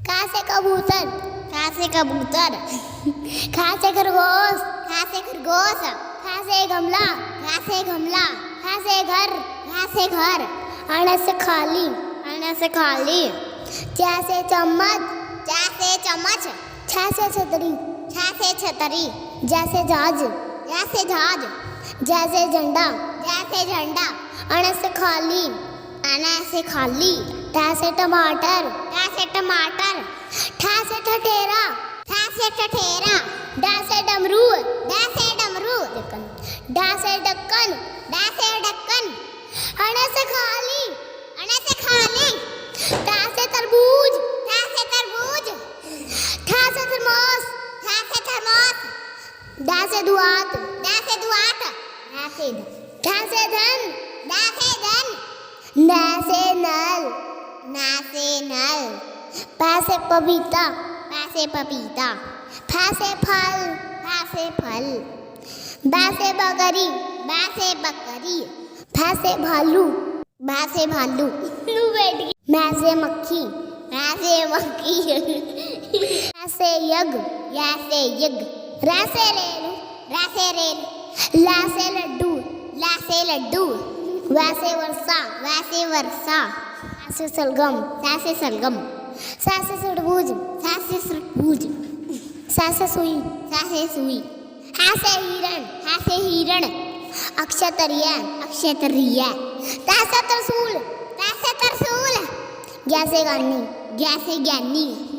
खा से कबूतर, खा से कबूतर। खा से खरगोश, खा से खरगोश। खा से गमला, खा से गमला। खा से घर, खा से घर। अण से खाली, अण से खाली। चा से चम्मच, चा से चम्मच। छा से छतरी, छा से छतरी। जा से जहाज, जा से जहाज। जा से झंडा, जा से झंडा। अण से खाली, अण से खाली। टा से टमाटर, टा से टमाटर। ठा से ठठेरा, ठा से ठठेरा। डा से डमरू, डा से डमरू। डा से ढक्कन, डा से ढक्कन। अण से खाली, अण से खाली। ता से तरबूज, ता से तरबूज। ठा से थर्मोस, ठा से थर्मोस। डा से दुआत, डा से दुआत। ठा से धन, डा से धन। ना से नल, ना से नल। पा से पपीता, पा से पपीता। फा से फल, फा से फल। बा से बकरी, बा से बकरी। फा से भालू, बा से भालू। मैं से मक्खी, मैं से मक्खी। या से यज्ञ, या से यज्ञ। रा से रेल, रा से रेल। ला से लड्डू, ला से लड्डू। वा से वर्षा, वा से वर्षा। सा से सलगम, सा से सलगम। सा से सड़बूज, सा से सड़बूज। सा से सुई, सा से सुई। हा से हिरण, हा से हिरण। अक्षतरिया, अक्षतरिया। ता से तरसूल, ता से तरसूल। ज्ञा से ज्ञानी, ज्ञा से ज्ञानी।